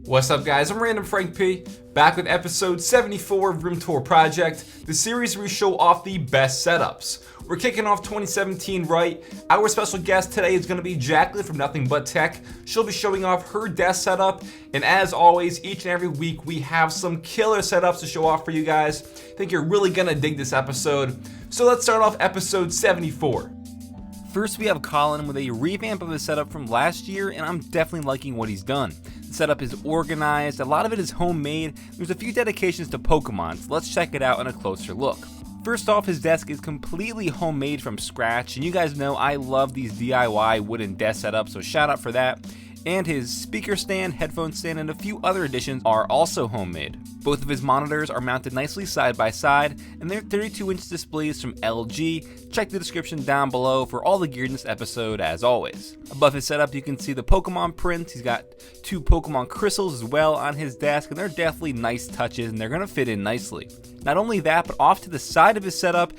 What's up guys, I'm randomfrankp, back with episode 74 of Room Tour Project, the series where we show off the best setups. We're kicking off 2017 right. Our special guest today is going to be Jacqueline from Nothing But Tech. She'll be showing off her desk setup, and as always, each and every week we have some killer setups to show off for you guys. I think you're really going to dig this episode. So let's start off episode 74. First we have Colin with a revamp of his setup from last year, and I'm definitely liking what he's done. The setup is organized, a lot of it is homemade, there's a few dedications to Pokemon, so let's check it out in a closer look. First off, his desk is completely homemade from scratch, and you guys know I love these DIY wooden desk setups, so shout out for that. And his speaker stand, headphone stand, and a few other additions are also homemade. Both of his monitors are mounted nicely side by side, and they're 32-inch displays from LG. Check the description down below for all the gear in this episode as always. Above his setup you can see the Pokemon prints. He's got 2 Pokemon crystals as well on his desk, and they're definitely nice touches and they're going to fit in nicely. Not only that, but off to the side of his setup,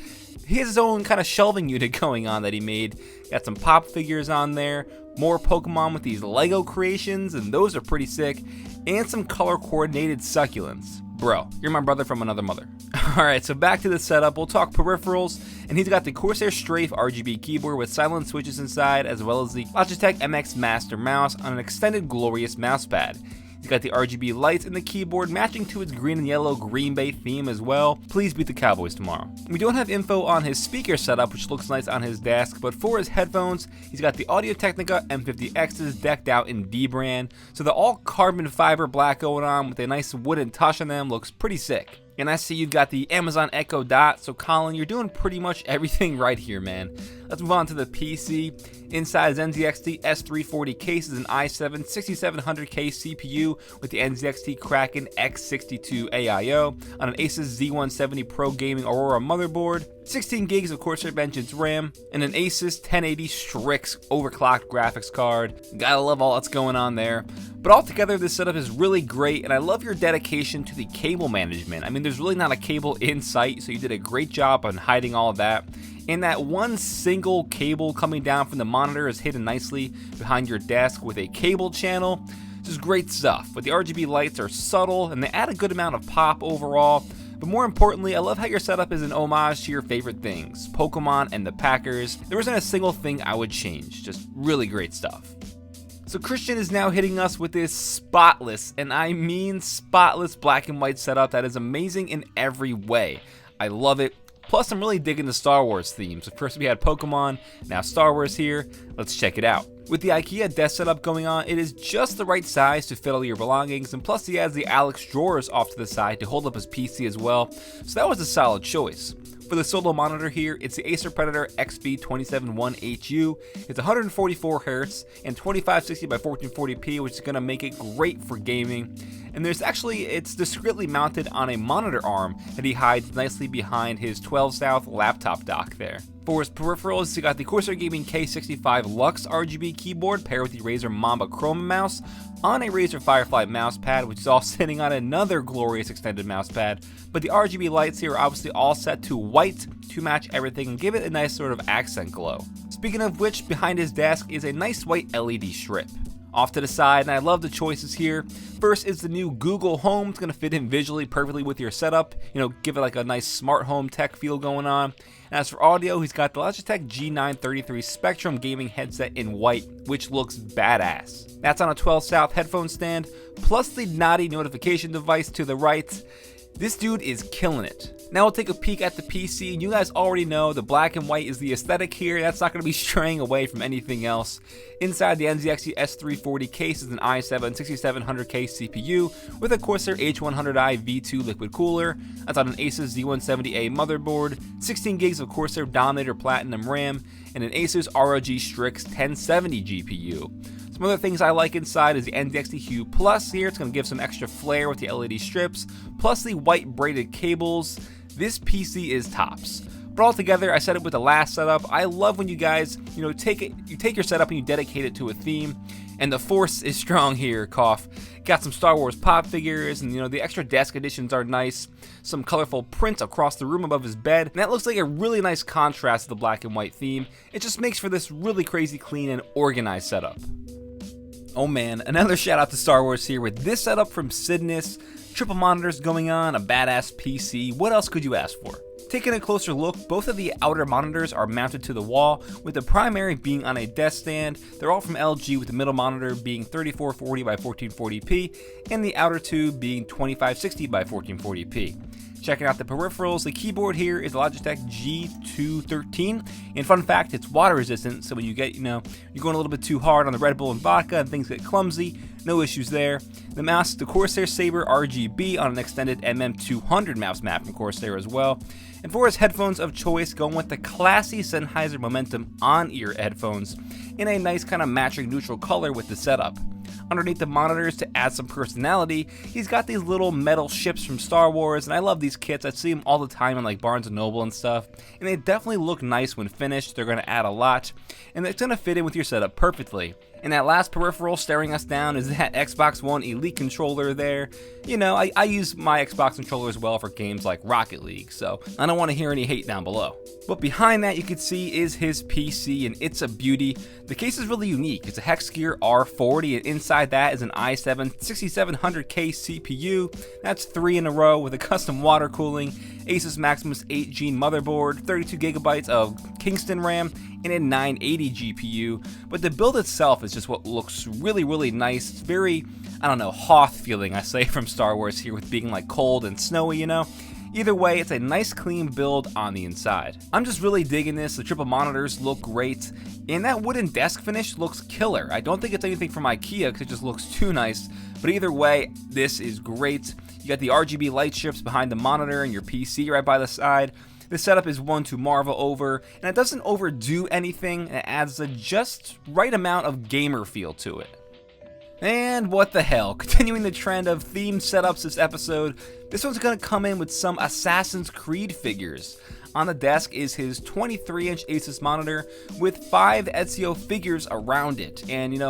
he has his own kind of shelving unit going on that he made. Got some pop figures on there, more Pokemon with these Lego creations, and those are pretty sick, and some color coordinated succulents. Bro, you're my brother from another mother. Alright, so back to the setup, we'll talk peripherals, and he's got the Corsair Strafe RGB keyboard with silent switches inside, as well as the Logitech MX Master mouse on an extended glorious mousepad. He's got the RGB lights in the keyboard matching to its green and yellow Green Bay theme as well. Please beat the Cowboys tomorrow. We don't have info on his speaker setup, which looks nice on his desk, but for his headphones, he's got the Audio-Technica M50Xs decked out in D brand. So the all carbon fiber black going on with a nice wooden touch on them looks pretty sick. And I see you've got the Amazon Echo Dot, so Colin, you're doing pretty much everything right here, man. Let's move on to the PC. Inside his NZXT S340 case is an i7 6700K CPU with the NZXT Kraken X62 AIO on an Asus Z170 Pro Gaming Aurora motherboard, 16 gigs of Corsair Vengeance RAM, and an Asus 1080 Strix overclocked graphics card. Gotta love all that's going on there. But altogether, this setup is really great, and I love your dedication to the cable management. I mean, there's really not a cable in sight, so you did a great job on hiding all of that. And that one single cable coming down from the monitor is hidden nicely behind your desk with a cable channel. This is great stuff, but the RGB lights are subtle, and they add a good amount of pop overall. But more importantly, I love how your setup is an homage to your favorite things, Pokemon and the Packers. There isn't a single thing I would change, just really great stuff. So Christian is now hitting us with this spotless, and I mean spotless black and white setup that is amazing in every way. I love it. Plus, I'm really digging the Star Wars theme. So first we had Pokemon, now Star Wars here. Let's check it out. With the IKEA desk setup going on, it is just the right size to fit all your belongings, and plus he has the Alex drawers off to the side to hold up his PC as well. So that was a solid choice. For the solo monitor here, it's the Acer Predator XB271HU. It's 144Hz and 2560 by 1440p, which is going to make it great for gaming. And it's discreetly mounted on a monitor arm that he hides nicely behind his 12 South laptop dock there. For his peripherals, he got the Corsair Gaming K65 Lux RGB keyboard paired with the Razer Mamba Chroma mouse on a Razer Firefly mousepad, which is all sitting on another glorious extended mousepad. But the RGB lights here are obviously all set to white to match everything and give it a nice sort of accent glow. Speaking of which, behind his desk is a nice white LED strip. Off to the side, and I love the choices here. First is the new Google Home. It's going to fit in visually perfectly with your setup. Give it like a nice smart home tech feel going on. And as for audio, he's got the Logitech G933 Spectrum gaming headset in white, which looks badass. That's on a 12 South headphone stand, plus the naughty notification device to the right. This dude is killing it. Now we'll take a peek at the PC, and you guys already know the black and white is the aesthetic here. That's not going to be straying away from anything else. Inside the NZXT S340 case is an i7 6700K CPU with a Corsair H100i V2 liquid cooler. That's on an Asus Z170A motherboard, 16 gigs of Corsair Dominator Platinum RAM, and an Asus ROG Strix 1070 GPU. Some other things I like inside is the NZXT Hue Plus here. It's going to give some extra flair with the LED strips, plus the white braided cables. This PC is tops. But altogether, I said it with the last setup, I love when you guys, take your setup and you dedicate it to a theme. And the force is strong here, cough. Got some Star Wars pop figures, and the extra desk additions are nice. Some colorful prints across the room above his bed, and that looks like a really nice contrast to the black and white theme. It just makes for this really crazy clean and organized setup. Oh man, another shout out to Star Wars here with this setup from Sidnis. Triple monitors going on, a badass PC. What else could you ask for? Taking a closer look, both of the outer monitors are mounted to the wall, with the primary being on a desk stand. They're all from LG, with the middle monitor being 3440 by 1440p, and the outer two being 2560 by 1440p. Checking out the peripherals, the keyboard here is a Logitech G213, and fun fact, it's water resistant, so when you get, you're going a little bit too hard on the Red Bull and vodka and things get clumsy, no issues there. The mouse, the Corsair Saber RGB on an extended MM200 mouse map from Corsair as well. And for his headphones of choice, going with the classy Sennheiser Momentum on-ear headphones in a nice kind of matching neutral color with the setup. Underneath the monitors, to add some personality, he's got these little metal ships from Star Wars, and I love these kits. I see them all the time in like Barnes & Noble and stuff, and they definitely look nice when finished. They're going to add a lot, and it's going to fit in with your setup perfectly. And that last peripheral staring us down is that Xbox One Elite controller there. I use my Xbox controller as well for games like Rocket League, so I don't want to hear any hate down below. But behind that, you can see is his PC, and it's a beauty. The case is really unique. It's a Hexgear R40, and inside that is an i7 6700K CPU. That's 3 in a row with a custom water cooling, Asus Maximus 8 Gen motherboard, 32GB of Kingston RAM, and a 980 GPU. But the build itself is just what looks really, really nice. It's very, Hoth feeling, I say, from Star Wars here, with being like cold and snowy, Either way, it's a nice clean build on the inside. I'm just really digging this. The triple monitors look great, and that wooden desk finish looks killer. I don't think it's anything from IKEA because it just looks too nice, but either way, this is great. You got the RGB light strips behind the monitor and your PC right by the side. The setup is one to marvel over, and it doesn't overdo anything, and it adds a just right amount of gamer feel to it. And what the hell, continuing the trend of themed setups this episode, this one's going to come in with some Assassin's Creed figures. On the desk is his 23-inch Asus monitor with 5 Ezio figures around it. And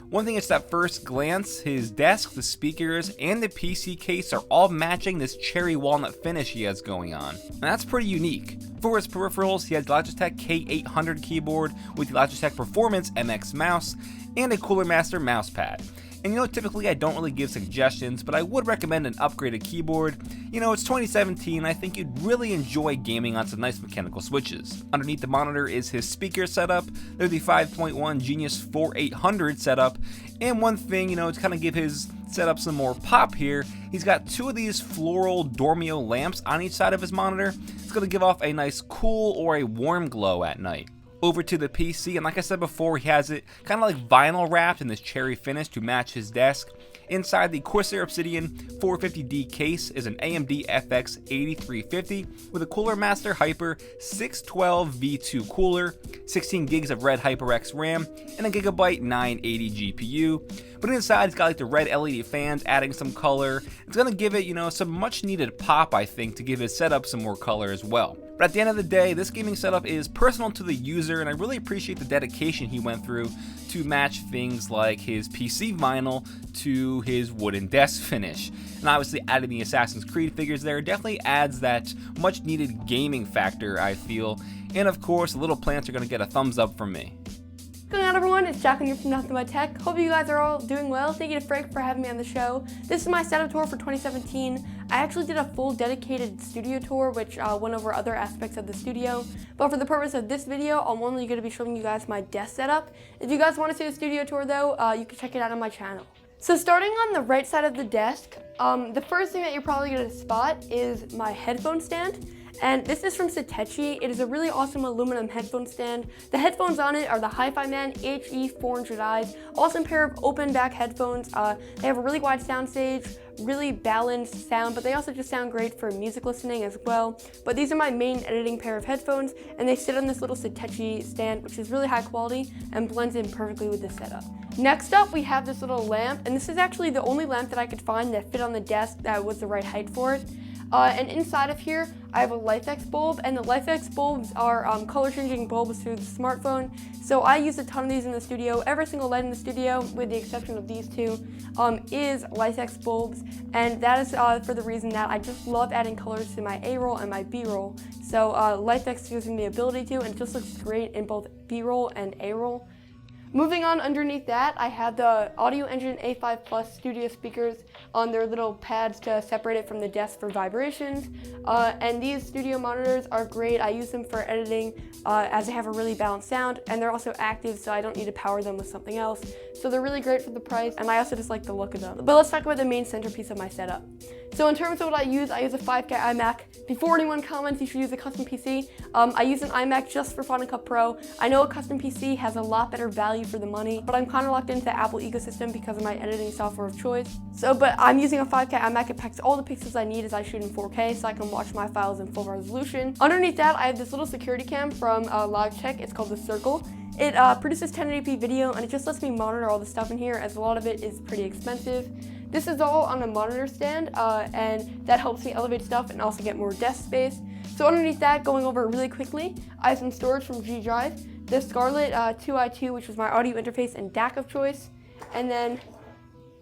one thing is at first glance, his desk, the speakers, and the PC case are all matching this cherry walnut finish he has going on. And that's pretty unique. For his peripherals, he has Logitech K800 keyboard with the Logitech Performance MX mouse and a Cooler Master mouse pad. And typically I don't really give suggestions, but I would recommend an upgraded keyboard. It's 2017, I think you'd really enjoy gaming on some nice mechanical switches. Underneath the monitor is his speaker setup. They're the 5.1 Genius 4800 setup. And one thing, to kind of give his setup some more pop here, he's got 2 of these floral Dormio lamps on each side of his monitor. It's going to give off a nice cool or a warm glow at night. Over to the PC, and like I said before, he has it kind of like vinyl wrapped in this cherry finish to match his desk. Inside the Corsair Obsidian 450D case is an AMD FX 8350 with a Cooler Master Hyper 612 V2 cooler, 16 gigs of red HyperX RAM, and a Gigabyte 980 GPU. But inside, it's got like the red LED fans adding some color. It's going to give it, some much needed pop, I think, to give his setup some more color as well. But at the end of the day, this gaming setup is personal to the user, and I really appreciate the dedication he went through to match things like his PC vinyl to his wooden desk finish. And obviously adding the Assassin's Creed figures there definitely adds that much needed gaming factor, I feel. And of course, the little plants are going to get a thumbs up from me. What's going on, everyone? It's Jack and you're from Nothing But Tech. Hope you guys are all doing well. Thank you to Frank for having me on the show. This is my setup tour for 2017. I actually did a full dedicated studio tour, which went over other aspects of the studio. But for the purpose of this video, I'm only going to be showing you guys my desk setup. If you guys want to see a studio tour, though, you can check it out on my channel. So starting on the right side of the desk, the first thing that you're probably going to spot is my headphone stand. And this is from Satechi. It is a really awesome aluminum headphone stand. The headphones on it are the Hi-Fi Man HE400Is. Awesome pair of open back headphones. They have a really wide sound stage, really balanced sound, but they also just sound great for music listening as well. But these are my main editing pair of headphones, and they sit on this little Satechi stand, which is really high quality and blends in perfectly with the setup. Next up, we have this little lamp, and this is actually the only lamp that I could find that fit on the desk that was the right height for it. And inside of here, I have a LifeX bulb, and the LifeX bulbs are color-changing bulbs through the smartphone. So I use a ton of these in the studio. Every single light in the studio, with the exception of these two, is LifeX bulbs, and that is for the reason that I just love adding colors to my A-roll and my B-roll. So LifeX gives me the ability to, and it just looks great in both B-roll and A-roll. Moving on, underneath that, I have the Audio Engine A5 Plus studio speakers on their little pads to separate it from the desk for vibrations. And these studio monitors are great. I use them for editing as they have a really balanced sound, and they're also active, so I don't need to power them with something else. So they're really great for the price, and I also just like the look of them. But let's talk about the main centerpiece of my setup. So in terms of what I use a 5K iMac. Before anyone comments you should use a custom PC, I use an iMac just for Final Cut Pro. I know a custom PC has a lot better value for the money, but I'm kind of locked into the Apple ecosystem because of my editing software of choice. But I'm using a 5K iMac. It packs all the pixels I need as I shoot in 4K, so I can watch my files in full resolution. Underneath that, I have this little security cam from Logitech. It's called the Circle. It produces 1080p video, and it just lets me monitor all the stuff in here, as a lot of it is pretty expensive. This is all on a monitor stand, and that helps me elevate stuff and also get more desk space. So underneath that, going over it really quickly, I have some storage from G Drive, the Scarlett 2i2, which was my audio interface and DAC of choice, and then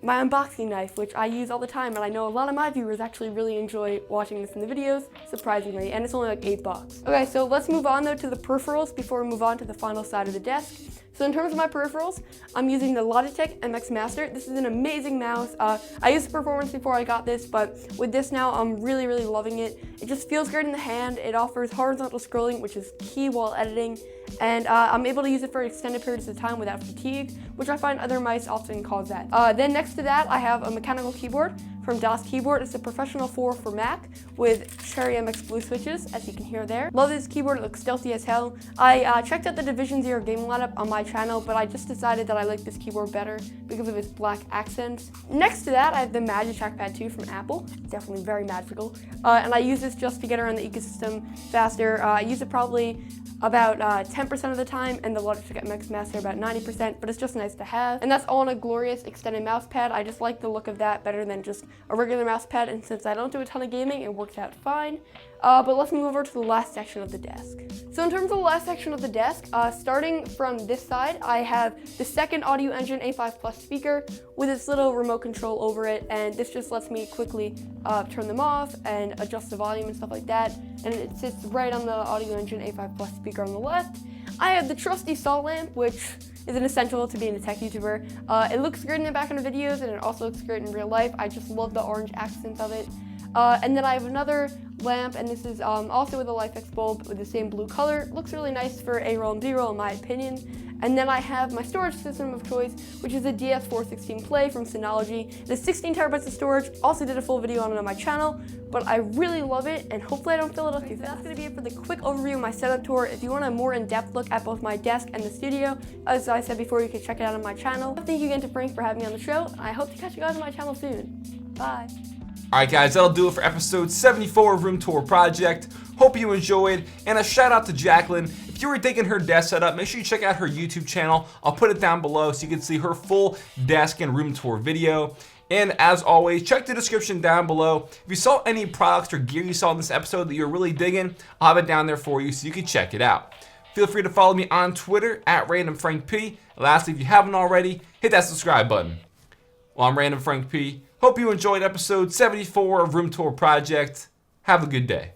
my unboxing knife, which I use all the time, and I know a lot of my viewers actually really enjoy watching this in the videos, surprisingly, and it's only like $8. Okay, so let's move on though to the peripherals before we move on to the final side of the desk. So in terms of my peripherals, I'm using the Logitech MX Master. This is an amazing mouse. I used Performance before I got this, but with this now, I'm really, really loving it. It just feels great in the hand. It offers horizontal scrolling, which is key while editing, and I'm able to use it for extended periods of time without fatigue, which I find other mice often cause that. Then next to that, I have a mechanical keyboard from DOS Keyboard. It's a Professional 4 for Mac with Cherry MX Blue switches, as you can hear there. Love this keyboard, it looks stealthy as hell. I checked out the Division Zero gaming lineup on my channel, but I just decided that I like this keyboard better because of its black accents. Next to that, I have the Magic Trackpad 2 from Apple. It's definitely very magical. And I use this just to get around the ecosystem faster. I use it probably about 10% of the time, and the Logitech MX Master about 90%, but it's just nice to have. And that's all on a glorious extended mouse pad. I just like the look of that better than just a regular mouse pad, and since I don't do a ton of gaming, it works out fine. But let's move over to the last section of the desk. So in terms of the last section of the desk, starting from this side, I have the second Audio Engine A5 Plus speaker with its little remote control over it, and this just lets me quickly turn them off and adjust the volume and stuff like that, and it sits right on the Audio Engine A5 Plus speaker on the left. I have the trusty salt lamp, which is an essential to being a tech YouTuber. It looks great in the background of videos, and it also looks great in real life. I just love the orange accents of it. And then I have another lamp, and this is also with a LifeX bulb with the same blue color. Looks really nice for A-roll and B-roll in my opinion. And then I have my storage system of choice, which is a DS416 Play from Synology. The 16 terabytes of storage. Also did a full video on it on my channel, but I really love it, and hopefully I don't fill it up too fast. That's gonna be it for the quick overview of my setup tour. If you want a more in-depth look at both my desk and the studio, as I said before, you can check it out on my channel. Thank you again to Frank for having me on the show. I hope to catch you guys on my channel soon. Bye. Alright guys, that'll do it for episode 74 of Room Tour Project. Hope you enjoyed, and a shout out to Jacqueline. If you were digging her desk setup, make sure you check out her YouTube channel. I'll put it down below so you can see her full desk and room tour video. And as always, check the description down below. If you saw any products or gear you saw in this episode that you're really digging, I'll have it down there for you so you can check it out. Feel free to follow me on Twitter at randomfrankp. Lastly, if you haven't already, hit that subscribe button. Well, I'm Random Frank P. Hope you enjoyed episode 74 of Room Tour Project. Have a good day.